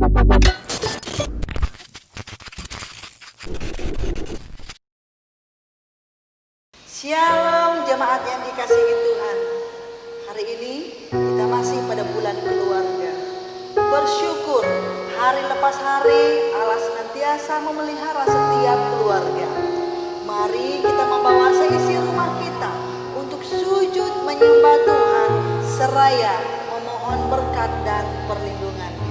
Shalom jemaat yang dikasihi Tuhan. Hari ini kita masih pada bulan keluarga. Bersyukur hari lepas hari Allah senantiasa memelihara setiap keluarga. Mari kita membawa seisi rumah kita untuk sujud menyembah Tuhan seraya memohon berkat dan perlindungannya.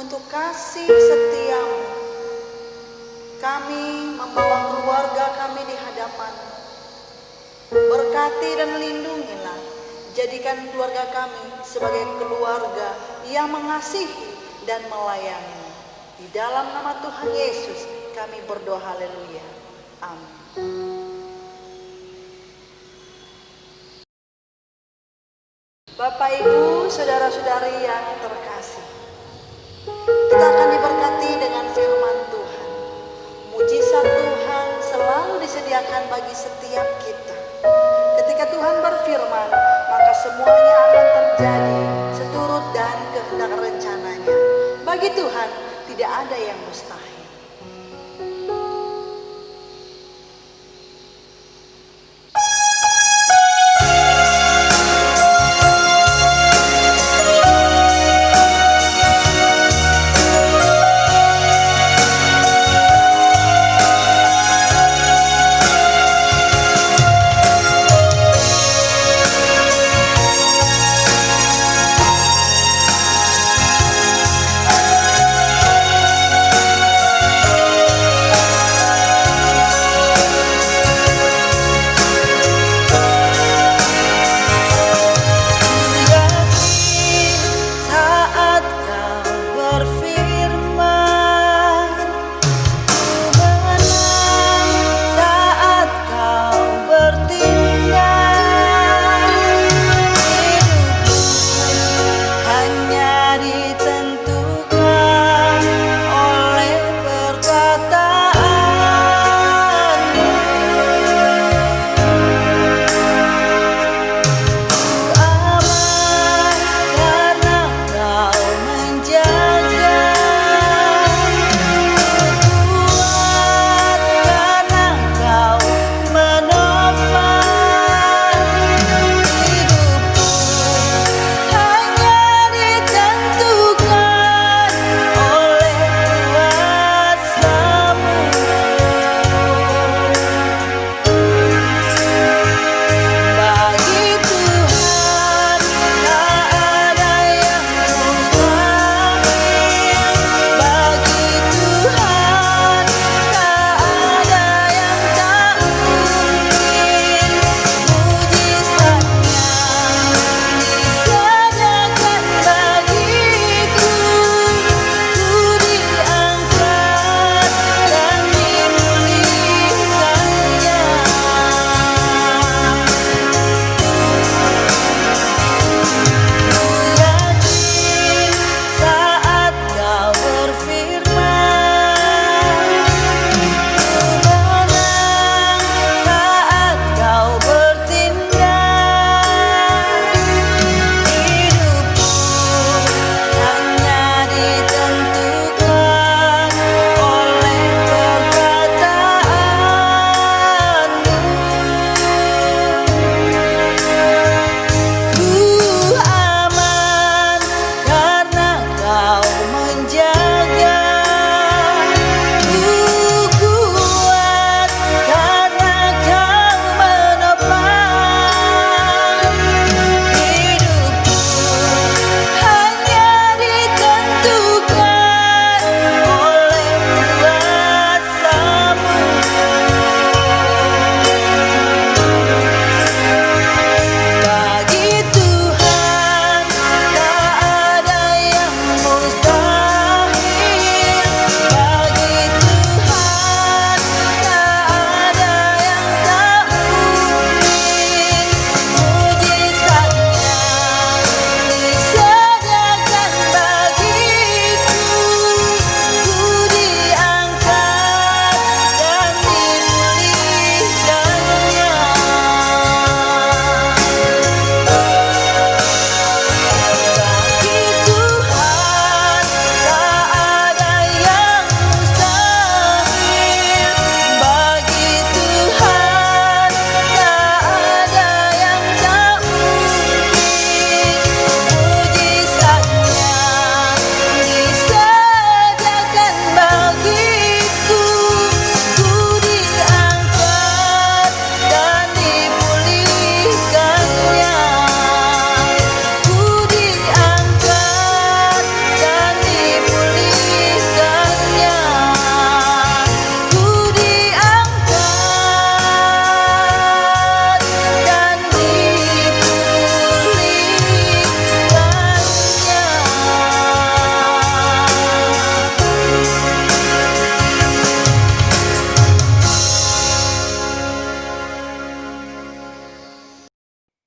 untuk kasih setiamu. Kami membawa keluarga kami di hadapan-Mu. Berkati dan lindungilah. Jadikan keluarga kami sebagai keluarga yang mengasihi dan melayani. Di dalam nama Tuhan Yesus kami berdoa, haleluya. Amin. Bapak, Ibu, saudara-saudari yang terkasih, kita akan diberkati dengan firman Tuhan. Mujizat Tuhan selalu disediakan bagi setiap kita. Ketika Tuhan berfirman, maka semuanya akan terjadi seturut dan kehendak rencananya. Bagi Tuhan tidak ada yang mustahil.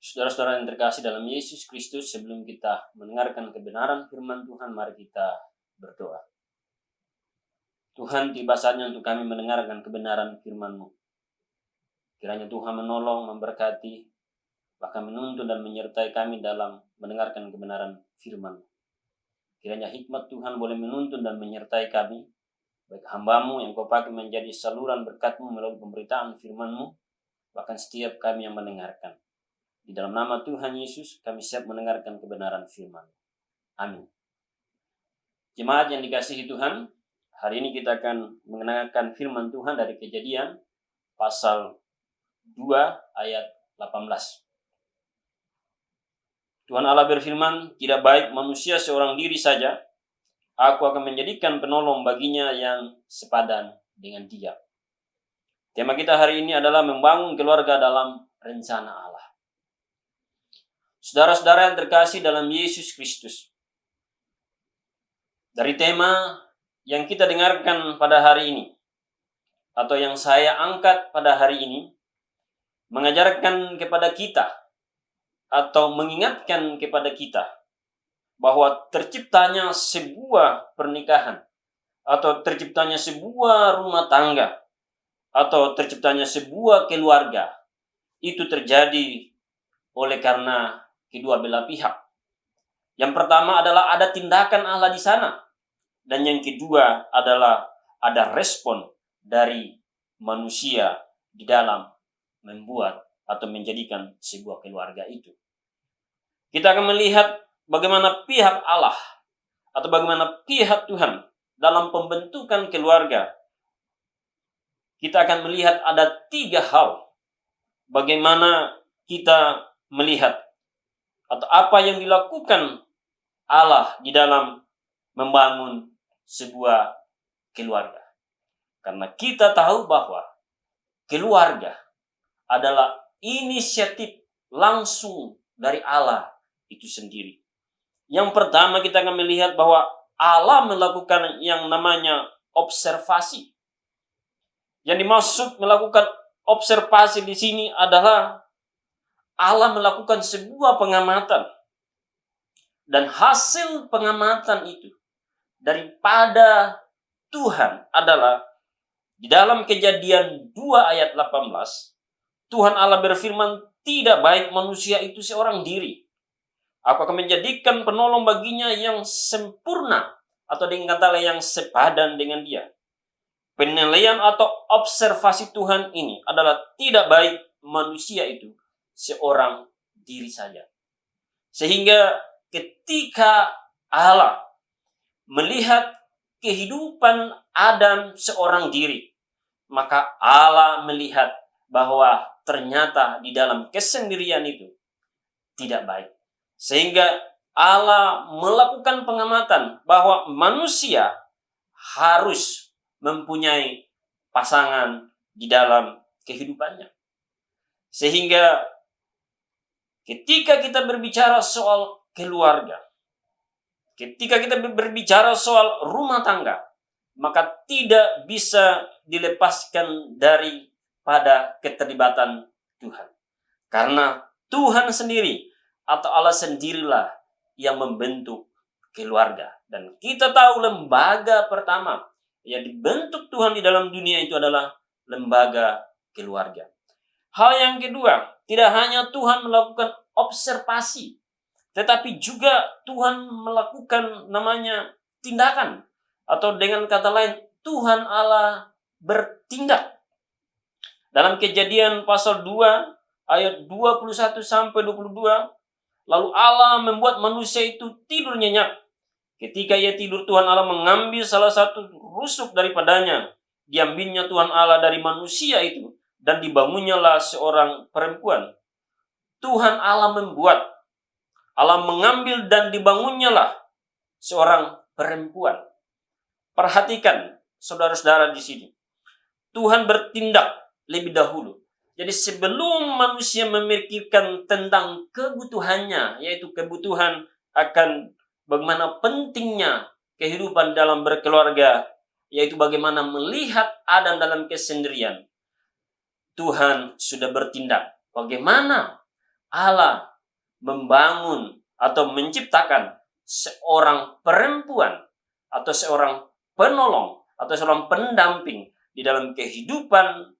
Saudara-saudara yang terkasih dalam Yesus Kristus, sebelum kita mendengarkan kebenaran firman Tuhan, mari kita berdoa. Tuhan, tiba saatnya untuk kami mendengarkan kebenaran firman-Mu. Kiranya Tuhan menolong, memberkati, bahkan menuntun dan menyertai kami dalam mendengarkan kebenaran firman-Mu. Kiranya hikmat Tuhan boleh menuntun dan menyertai kami, baik hamba-Mu yang Kau pakai menjadi saluran berkat-Mu melalui pemberitaan firman-Mu, bahkan setiap kami yang mendengarkan. Di dalam nama Tuhan Yesus, kami siap mendengarkan kebenaran firman. Amin. Jemaat yang dikasihi Tuhan, hari ini kita akan mendengarkan firman Tuhan dari Kejadian, pasal 2 ayat 18. Tuhan Allah berfirman, tidak baik manusia seorang diri saja, aku akan menjadikan penolong baginya yang sepadan dengan dia. Tema kita hari ini adalah membangun keluarga dalam rencana Allah. Saudara-saudara yang terkasih dalam Yesus Kristus, dari tema yang kita dengarkan pada hari ini, atau yang saya angkat pada hari ini, mengajarkan kepada kita, atau mengingatkan kepada kita, bahwa terciptanya sebuah pernikahan, atau terciptanya sebuah rumah tangga, atau terciptanya sebuah keluarga, itu terjadi oleh karena kedua belah pihak. Yang pertama adalah ada tindakan Allah di sana. Dan yang kedua adalah ada respon dari manusia di dalam membuat atau menjadikan sebuah keluarga itu. Kita akan melihat bagaimana pihak Allah atau bagaimana pihak Tuhan dalam pembentukan keluarga. Kita akan melihat ada 3 hal bagaimana kita melihat atau apa yang dilakukan Allah di dalam membangun sebuah keluarga. Karena kita tahu bahwa keluarga adalah inisiatif langsung dari Allah itu sendiri. Yang pertama kita akan melihat bahwa Allah melakukan yang namanya observasi. Yang dimaksud melakukan observasi di sini adalah Allah melakukan sebuah pengamatan. Dan hasil pengamatan itu daripada Tuhan adalah di dalam Kejadian 2 ayat 18, Tuhan Allah berfirman, tidak baik manusia itu seorang diri. Aku akan menjadikan penolong baginya yang sempurna, atau dengan kata lain yang sepadan dengan dia. Penilaian atau observasi Tuhan ini adalah tidak baik manusia itu seorang diri saja. Sehingga ketika Allah melihat kehidupan Adam seorang diri, maka Allah melihat bahwa ternyata di dalam kesendirian itu tidak baik. Sehingga Allah melakukan pengamatan bahwa manusia harus mempunyai pasangan di dalam kehidupannya. Sehingga ketika kita berbicara soal keluarga, ketika kita berbicara soal rumah tangga, maka tidak bisa dilepaskan daripada keterlibatan Tuhan. Karena Tuhan sendiri atau Allah sendirilah yang membentuk keluarga. Dan kita tahu lembaga pertama yang dibentuk Tuhan di dalam dunia itu adalah lembaga keluarga. Hal yang kedua, tidak hanya Tuhan melakukan observasi, tetapi juga Tuhan melakukan namanya tindakan. Atau dengan kata lain, Tuhan Allah bertindak. Dalam Kejadian pasal 2 ayat 21 sampai 22, lalu Allah membuat manusia itu tidur nyenyak. Ketika ia tidur, Tuhan Allah mengambil salah satu rusuk daripadanya. Diambilnya Tuhan Allah dari manusia itu, dan dibangunnyalah seorang perempuan. Tuhan Allah membuat, Allah mengambil dan dibangunnyalah seorang perempuan. Perhatikan saudara-saudara di sini. Tuhan bertindak lebih dahulu. Jadi sebelum manusia memikirkan tentang kebutuhannya, yaitu kebutuhan akan bagaimana pentingnya kehidupan dalam berkeluarga, yaitu bagaimana melihat Adam dalam kesendirian, Tuhan sudah bertindak. Bagaimana Allah membangun atau menciptakan seorang perempuan atau seorang penolong atau seorang pendamping di dalam kehidupan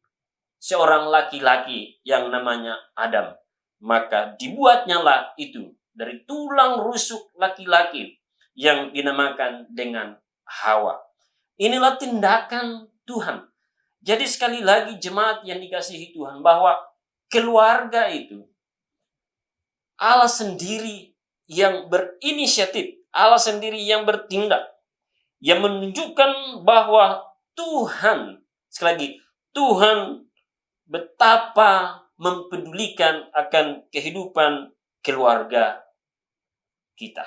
seorang laki-laki yang namanya Adam. Maka dibuatnyalah itu dari tulang rusuk laki-laki yang dinamakan dengan Hawa. Inilah tindakan Tuhan. Jadi sekali lagi jemaat yang dikasihi Tuhan, bahwa keluarga itu Allah sendiri yang berinisiatif, Allah sendiri yang bertindak, yang menunjukkan bahwa Tuhan, sekali lagi, Tuhan betapa mempedulikan akan kehidupan keluarga kita.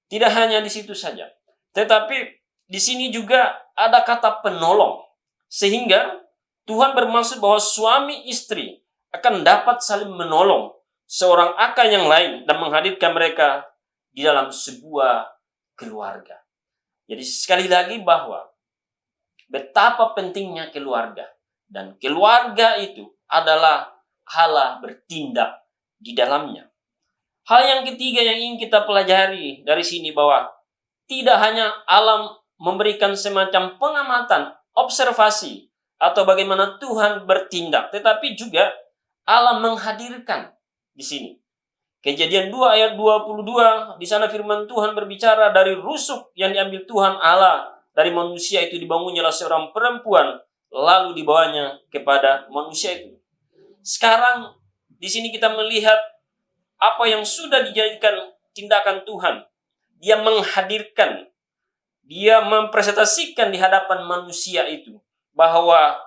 Tidak hanya di situ saja, tetapi di sini juga ada kata penolong, sehingga Tuhan bermaksud bahwa suami istri akan dapat saling menolong seorang akan yang lain dan menghadirkan mereka di dalam sebuah keluarga. Jadi sekali lagi bahwa betapa pentingnya keluarga, dan keluarga itu adalah Allah bertindak di dalamnya. Hal yang ketiga yang ingin kita pelajari dari sini, bahwa tidak hanya Allah memberikan semacam pengamatan, observasi, atau bagaimana Tuhan bertindak, tetapi juga Allah menghadirkan di sini. Kejadian 2 ayat 22, di sana firman Tuhan berbicara dari rusuk yang diambil Tuhan Allah dari manusia itu dibangunnya seorang perempuan, lalu dibawanya kepada manusia itu. Sekarang di sini kita melihat apa yang sudah dijadikan tindakan Tuhan. Dia menghadirkan, dia mempresentasikan di hadapan manusia itu bahwa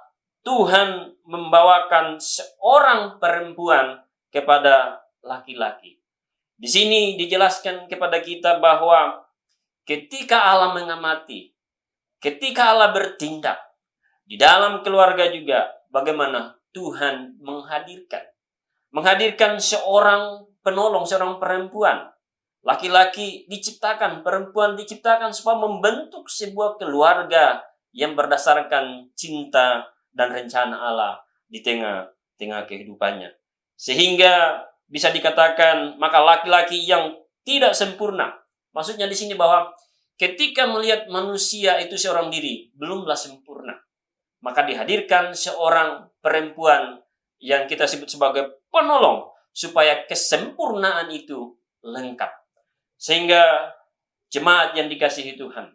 Tuhan membawakan seorang perempuan kepada laki-laki. Di sini dijelaskan kepada kita bahwa ketika Allah mengamati, ketika Allah bertindak di dalam keluarga juga, bagaimana Tuhan menghadirkan seorang penolong, seorang perempuan. Laki-laki diciptakan, perempuan diciptakan supaya membentuk sebuah keluarga yang berdasarkan cinta dan rencana Allah di tengah-tengah kehidupannya. Sehingga bisa dikatakan maka laki-laki yang tidak sempurna. Maksudnya di sini bahwa ketika melihat manusia itu seorang diri belumlah sempurna, maka dihadirkan seorang perempuan yang kita sebut sebagai penolong supaya kesempurnaan itu lengkap. Sehingga jemaat yang dikasihi Tuhan,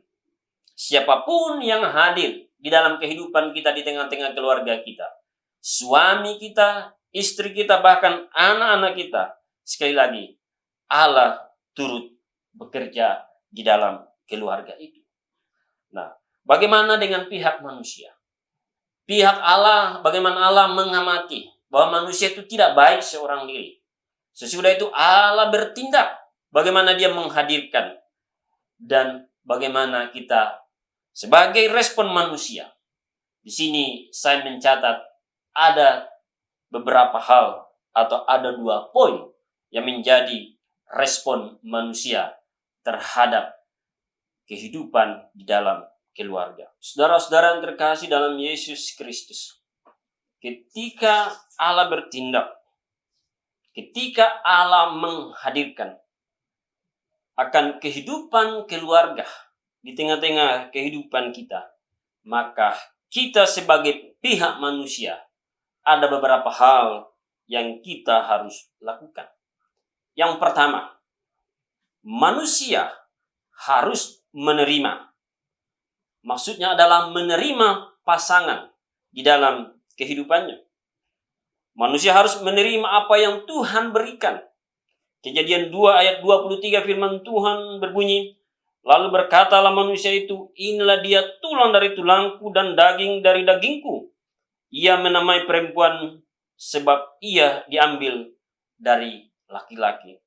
siapapun yang hadir di dalam kehidupan kita di tengah-tengah keluarga kita, suami kita, istri kita, bahkan anak-anak kita, sekali lagi Allah turut bekerja di dalam keluarga itu. Nah, bagaimana dengan pihak manusia? Pihak Allah, bagaimana Allah mengamati bahwa manusia itu tidak baik seorang diri. Sesudah itu Allah bertindak, bagaimana dia menghadirkan, dan bagaimana kita sebagai respon manusia. Di sini saya mencatat ada beberapa hal atau ada 2 poin yang menjadi respon manusia terhadap kehidupan di dalam keluarga. Saudara-saudara yang terkasih dalam Yesus Kristus, ketika Allah bertindak, ketika Allah menghadirkan akan kehidupan keluarga di tengah-tengah kehidupan kita, maka kita sebagai pihak manusia ada beberapa hal yang kita harus lakukan. Yang pertama, manusia harus menerima. Maksudnya adalah menerima pasangan di dalam kehidupannya. Manusia harus menerima apa yang Tuhan berikan. Kejadian 2 ayat 23 firman Tuhan berbunyi, lalu berkatalah manusia itu, inilah dia tulang dari tulangku dan daging dari dagingku. Ia menamai perempuan sebab ia diambil dari laki-laki.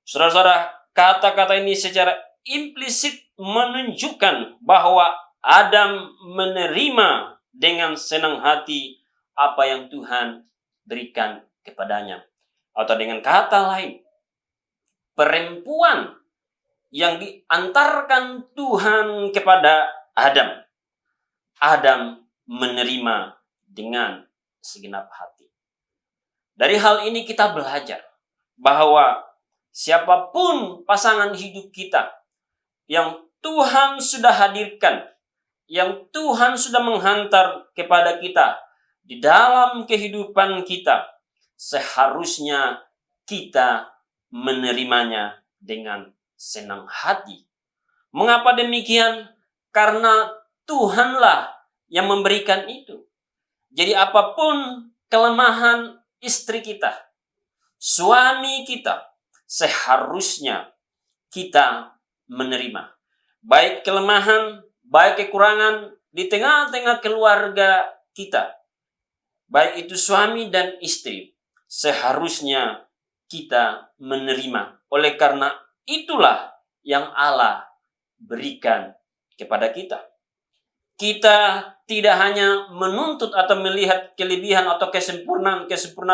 Saudara-saudara, kata-kata ini secara implisit menunjukkan bahwa Adam menerima dengan senang hati apa yang Tuhan berikan kepadanya. Atau dengan kata lain, perempuan yang diantarkan Tuhan kepada Adam, Adam menerima dengan segenap hati. Dari hal ini kita belajar bahwa siapapun pasangan hidup kita yang Tuhan sudah hadirkan, yang Tuhan sudah menghantar kepada kita di dalam kehidupan kita, seharusnya kita menerimanya dengan senang hati. Mengapa demikian? Karena Tuhanlah yang memberikan itu. Jadi apapun kelemahan istri kita, suami kita, seharusnya kita menerima. Baik kelemahan, baik kekurangan di tengah-tengah keluarga kita. Baik itu suami dan istri. Seharusnya kita menerima. Oleh karena itulah yang Allah berikan kepada kita. Kita tidak hanya menuntut atau melihat kelebihan atau kesempurnaan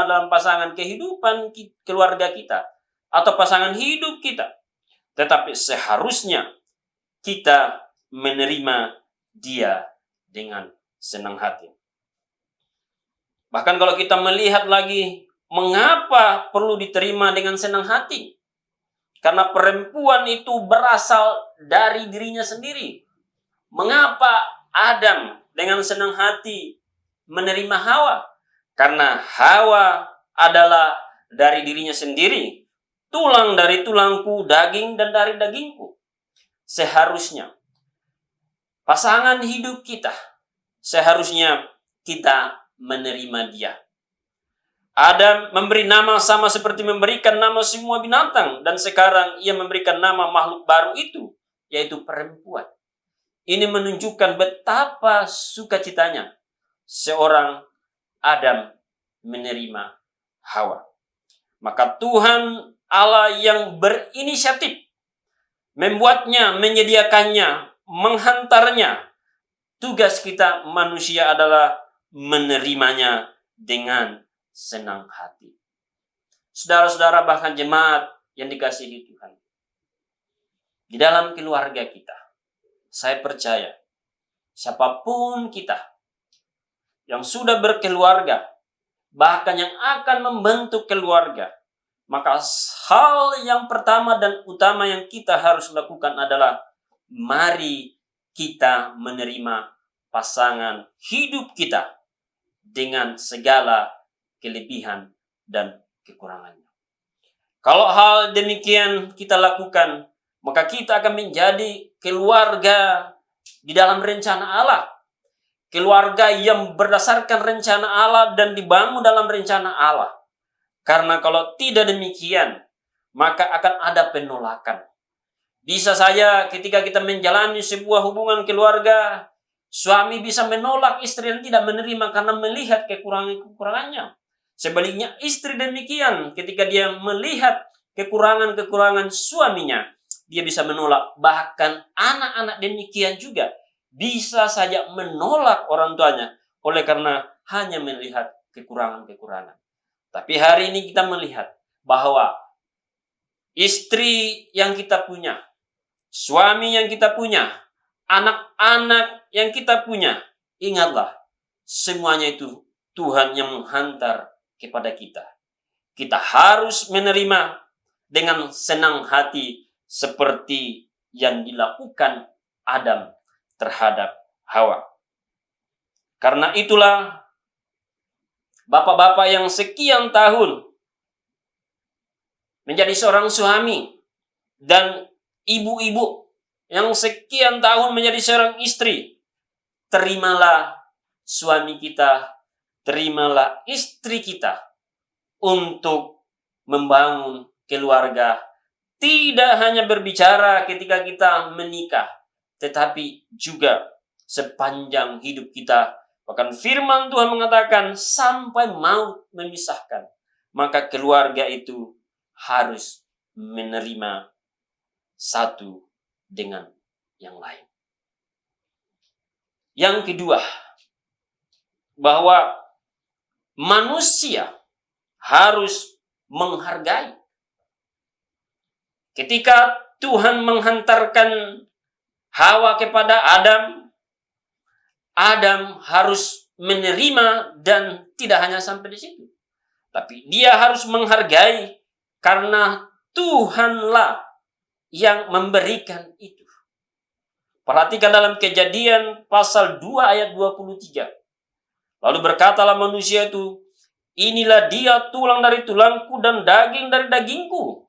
dalam pasangan kehidupan keluarga kita atau pasangan hidup kita. Tetapi seharusnya kita menerima dia dengan senang hati. Bahkan kalau kita melihat lagi, mengapa perlu diterima dengan senang hati? Karena perempuan itu berasal dari dirinya sendiri. Mengapa Adam dengan senang hati menerima Hawa? Karena Hawa adalah dari dirinya sendiri. Tulang dari tulangku, daging dan dari dagingku. Seharusnya pasangan hidup kita, seharusnya kita menerima dia. Adam memberi nama sama seperti memberikan nama semua binatang. Dan sekarang ia memberikan nama makhluk baru itu, yaitu perempuan. Ini menunjukkan betapa sukacitanya seorang Adam menerima Hawa. Maka Tuhan Allah yang berinisiatif membuatnya, menyediakannya, menghantarnya. Tugas kita manusia adalah menerimanya dengan senang hati. Saudara-saudara, bahkan jemaat yang dikasihi Tuhan, di dalam keluarga kita, saya percaya siapapun kita yang sudah berkeluarga, bahkan yang akan membentuk keluarga, maka hal yang pertama dan utama yang kita harus lakukan adalah mari kita menerima pasangan hidup kita dengan segala kelebihan dan kekurangannya. Kalau hal demikian kita lakukan, maka kita akan menjadi keluarga di dalam rencana Allah. Keluarga yang berdasarkan rencana Allah dan dibangun dalam rencana Allah. Karena kalau tidak demikian, maka akan ada penolakan. Bisa saja ketika kita menjalani sebuah hubungan keluarga, suami bisa menolak istri yang tidak menerima karena melihat kekurangan-kekurangannya. Sebaliknya istri demikian, ketika dia melihat kekurangan-kekurangan suaminya, dia bisa menolak. Bahkan anak-anak demikian juga bisa saja menolak orang tuanya oleh karena hanya melihat kekurangan-kekurangan. Tapi hari ini kita melihat bahwa istri yang kita punya, suami yang kita punya, anak-anak yang kita punya, ingatlah, semuanya itu Tuhan yang menghantar kepada kita. Kita harus menerima dengan senang hati seperti yang dilakukan Adam terhadap Hawa. Karena itulah bapak-bapak yang sekian tahun menjadi seorang suami dan ibu-ibu yang sekian tahun menjadi seorang istri, terimalah suami kita, terimalah istri kita untuk membangun keluarga. Tidak hanya berbicara ketika kita menikah, tetapi juga sepanjang hidup kita. Bahkan firman Tuhan mengatakan sampai maut memisahkan. Maka keluarga itu harus menerima satu dengan yang lain. Yang kedua, bahwa manusia harus menghargai. Ketika Tuhan menghantarkan Hawa kepada Adam, Adam harus menerima dan tidak hanya sampai di situ. Tapi dia harus menghargai karena Tuhanlah yang memberikan itu. Perhatikan dalam Kejadian pasal 2 ayat 23. Lalu berkatalah manusia itu, inilah dia tulang dari tulangku dan daging dari dagingku.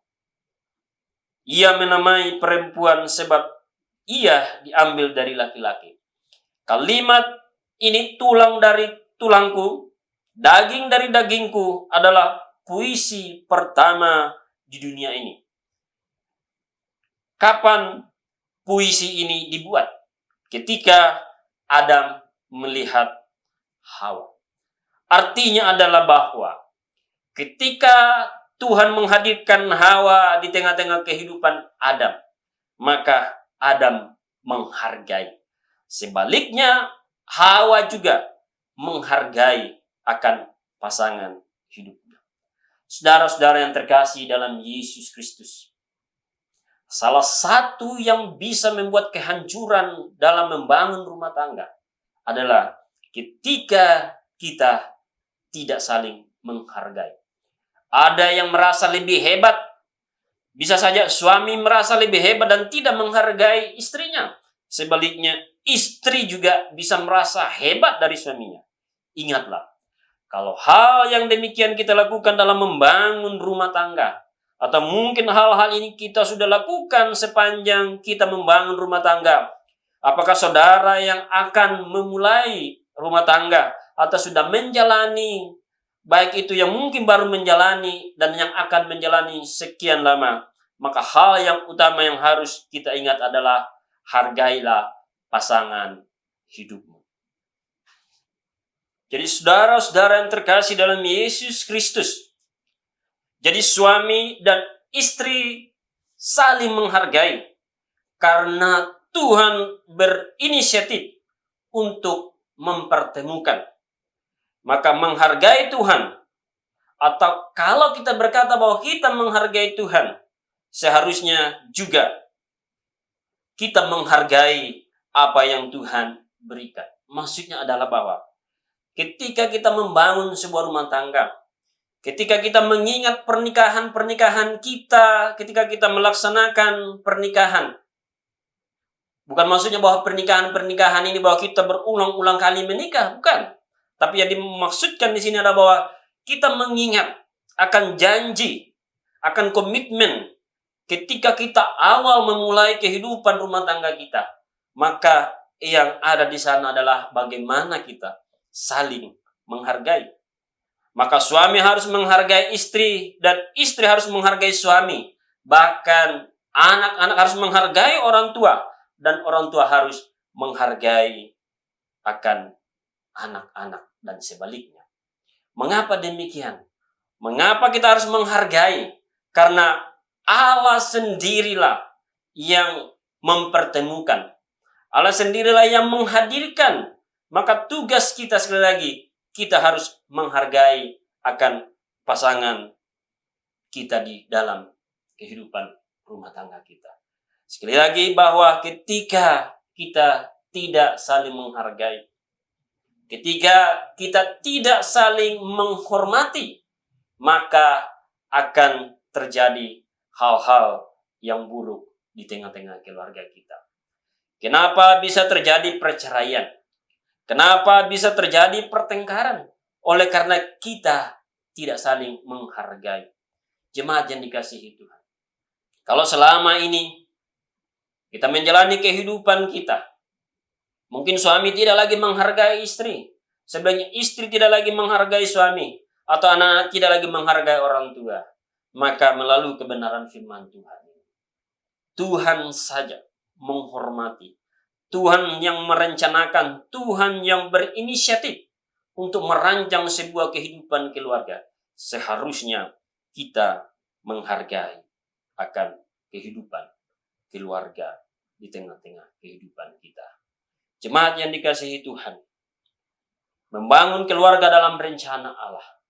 Ia menamai perempuan sebab ia diambil dari laki-laki. Kalimat ini tulang dari tulangku, daging dari dagingku adalah puisi pertama di dunia ini. Kapan puisi ini dibuat? Ketika Adam melihat Hawa. Artinya adalah bahwa ketika Tuhan menghadirkan Hawa di tengah-tengah kehidupan Adam, maka Adam menghargai. Sebaliknya, Hawa juga menghargai akan pasangan hidupnya. Saudara-saudara yang terkasih dalam Yesus Kristus, salah satu yang bisa membuat kehancuran dalam membangun rumah tangga adalah ketika kita tidak saling menghargai. Ada yang merasa lebih hebat. Bisa saja suami merasa lebih hebat dan tidak menghargai istrinya. Sebaliknya, istri juga bisa merasa hebat dari suaminya. Ingatlah, kalau hal yang demikian kita lakukan dalam membangun rumah tangga, atau mungkin hal-hal ini kita sudah lakukan sepanjang kita membangun rumah tangga, apakah saudara yang akan memulai rumah tangga atau sudah menjalani, baik itu yang mungkin baru menjalani dan yang akan menjalani sekian lama, maka hal yang utama yang harus kita ingat adalah hargailah pasangan hidupmu. Jadi saudara-saudara yang terkasih dalam Yesus Kristus, jadi suami dan istri saling menghargai karena Tuhan berinisiatif untuk mempertemukan. Maka menghargai Tuhan, atau kalau kita berkata bahwa kita menghargai Tuhan, seharusnya juga kita menghargai apa yang Tuhan berikan. Maksudnya adalah bahwa ketika kita membangun sebuah rumah tangga, ketika kita mengingat pernikahan kita, ketika kita melaksanakan pernikahan, bukan maksudnya bahwa pernikahan ini bahwa kita berulang-ulang kali menikah, bukan. Tapi yang dimaksudkan di sini adalah bahwa kita mengingat akan janji, akan komitmen ketika kita awal memulai kehidupan rumah tangga kita. Maka yang ada di sana adalah bagaimana kita saling menghargai. Maka suami harus menghargai istri dan istri harus menghargai suami. Bahkan anak-anak harus menghargai orang tua dan orang tua harus menghargai akan anak-anak dan sebaliknya. Mengapa demikian? Mengapa kita harus menghargai? Karena Allah sendirilah yang mempertemukan. Allah sendirilah yang menghadirkan. Maka tugas kita sekali lagi, kita harus menghargai akan pasangan kita di dalam kehidupan rumah tangga kita. Sekali lagi bahwa ketika kita tidak saling menghargai, ketika kita tidak saling menghormati, maka akan terjadi hal-hal yang buruk di tengah-tengah keluarga kita. Kenapa bisa terjadi perceraian? Kenapa bisa terjadi pertengkaran? Oleh karena kita tidak saling menghargai. Jemaat yang dikasihi Tuhan, kalau selama ini kita menjalani kehidupan kita, mungkin suami tidak lagi menghargai istri, sebenarnya istri tidak lagi menghargai suami, atau anak tidak lagi menghargai orang tua, maka melalui kebenaran firman Tuhan saja menghormati, Tuhan yang merencanakan, Tuhan yang berinisiatif untuk merancang sebuah kehidupan keluarga. Seharusnya kita menghargai akan kehidupan keluarga di tengah-tengah kehidupan kita. Jemaat yang dikasihi Tuhan, membangun keluarga dalam rencana Allah.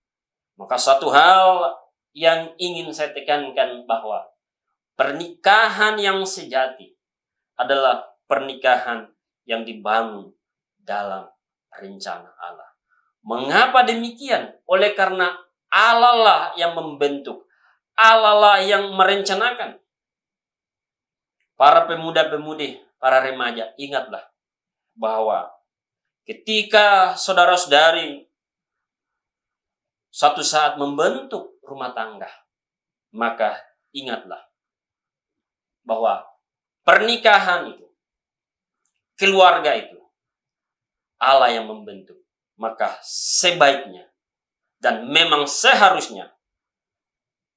Maka satu hal yang ingin saya tekankan bahwa pernikahan yang sejati adalah pernikahan yang dibangun dalam rencana Allah. Mengapa demikian? Oleh karena Allah lah yang membentuk, Allah lah yang merencanakan. Para pemuda-pemudi, para remaja, ingatlah bahwa ketika saudara-saudari suatu saat membentuk rumah tangga, maka ingatlah bahwa pernikahan itu, keluarga itu, Allah yang membentuk. Maka sebaiknya dan memang seharusnya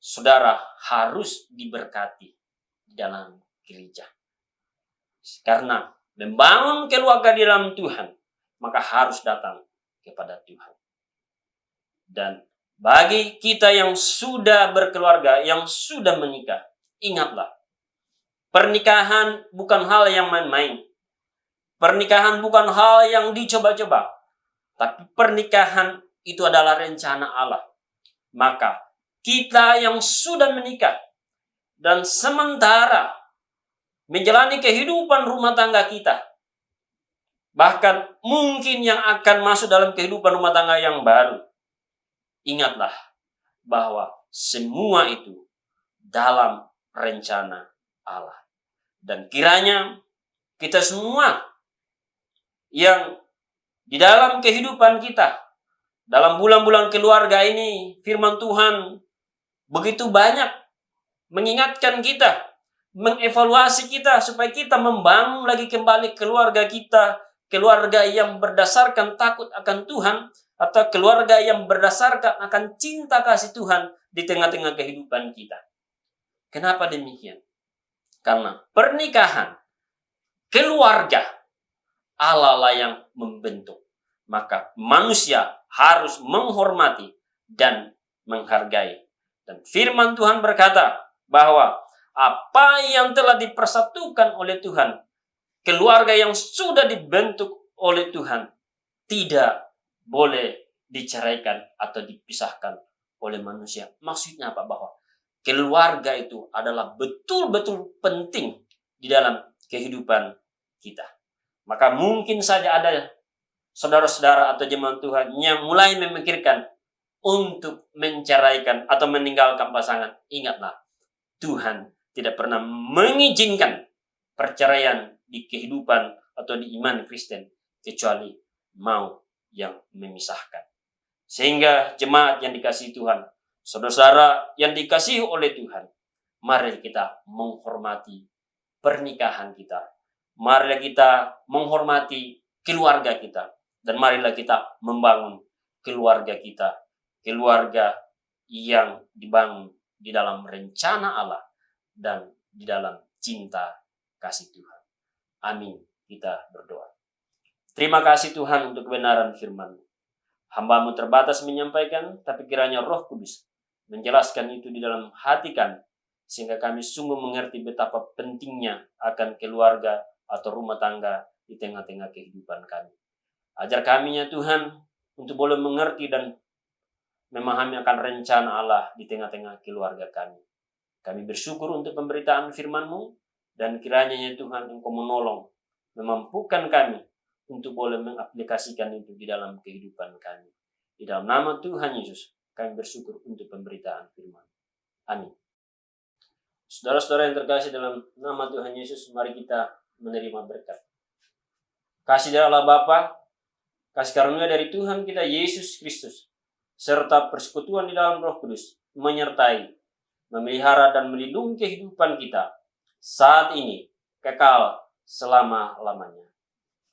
saudara harus diberkati dalam gereja. Karena membangun keluarga di dalam Tuhan, maka harus datang kepada Tuhan. Dan bagi kita yang sudah berkeluarga, yang sudah menikah, ingatlah, pernikahan bukan hal yang main-main. Pernikahan bukan hal yang dicoba-coba. Tapi pernikahan itu adalah rencana Allah. Maka kita yang sudah menikah dan sementara menjalani kehidupan rumah tangga kita, bahkan mungkin yang akan masuk dalam kehidupan rumah tangga yang baru, ingatlah bahwa semua itu dalam rencana Allah. Dan kiranya kita semua yang di dalam kehidupan kita, dalam bulan-bulan keluarga ini, firman Tuhan begitu banyak mengingatkan kita, mengevaluasi kita supaya kita membangun lagi kembali keluarga kita, keluarga yang berdasarkan takut akan Tuhan, atau keluarga yang berdasarkan akan cinta kasih Tuhan di tengah-tengah kehidupan kita. Kenapa demikian? Karena pernikahan, keluarga, Allah lah yang membentuk. Maka manusia harus menghormati dan menghargai. Dan firman Tuhan berkata bahwa apa yang telah dipersatukan oleh Tuhan, keluarga yang sudah dibentuk oleh Tuhan, tidak boleh diceraikan atau dipisahkan oleh manusia. Maksudnya apa? Bahwa keluarga itu adalah betul-betul penting di dalam kehidupan kita. Maka mungkin saja ada saudara-saudara atau jemaat Tuhan yang mulai memikirkan untuk menceraikan atau meninggalkan pasangan. Ingatlah, Tuhan tidak pernah mengizinkan perceraian di kehidupan atau di iman Kristen kecuali mau yang memisahkan. Sehingga jemaat yang dikasihi Tuhan, saudara-saudara yang dikasihi oleh Tuhan, mari kita menghormati pernikahan kita. Marilah kita menghormati keluarga kita. Dan marilah kita membangun keluarga kita. Keluarga yang dibangun di dalam rencana Allah dan di dalam cinta kasih Tuhan. Amin. Kita berdoa. Terima kasih Tuhan untuk kebenaran firman-Mu. Hamba-Mu terbatas menyampaikan, tapi kiranya Roh Kudus menjelaskan itu di dalam hati kami, sehingga kami sungguh mengerti betapa pentingnya akan keluarga atau rumah tangga di tengah-tengah kehidupan kami. Ajar kami ya Tuhan untuk boleh mengerti dan memahami akan rencana Allah di tengah-tengah keluarga kami. Kami bersyukur untuk pemberitaan firman-Mu dan kiranya ya Tuhan Engkau menolong, memampukan kami untuk boleh mengaplikasikan itu di dalam kehidupan kami. Di dalam nama Tuhan Yesus kami bersyukur untuk pemberitaan firman. Amin. Saudara-saudara yang terkasih dalam nama Tuhan Yesus, mari kita menerima berkat. Kasih dari Allah Bapa, kasih karunia dari Tuhan kita Yesus Kristus, serta persekutuan di dalam Roh Kudus menyertai, memelihara dan melindungi kehidupan kita saat ini, kekal selama-lamanya.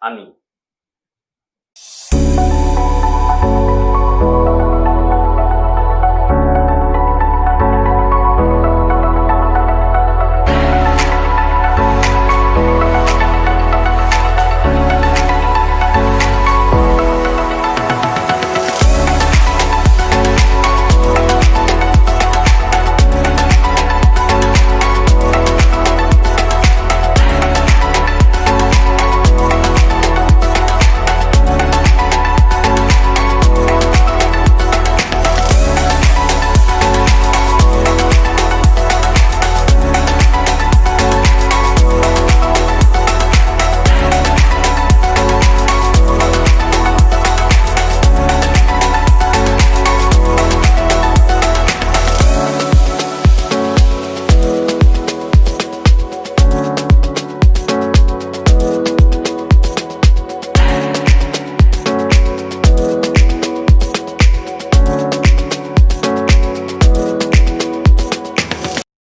Amin.